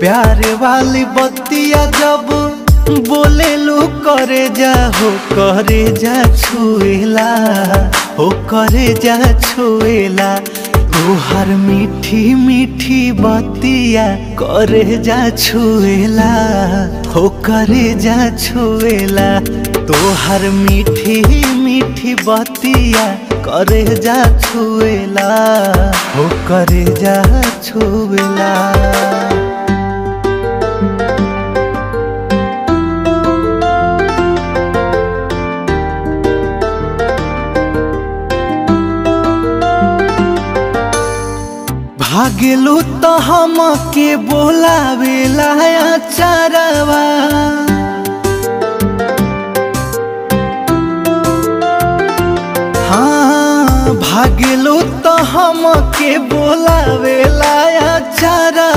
प्यार वाली बत्तियां जब बोले लो करे जा हो करे जा छुएला हो करे जा छुएला तोहर मीठी मीठी बत्तियां करे जा छुएला हो करे जा छुएला तोहर मीठी मीठी बत्तियां करे जा छुएला हो करे जा छुएला। भागेलू तो हमके बोलावेला अचारवा हाँ भागेलू तो हमके बोलावेला अचारवा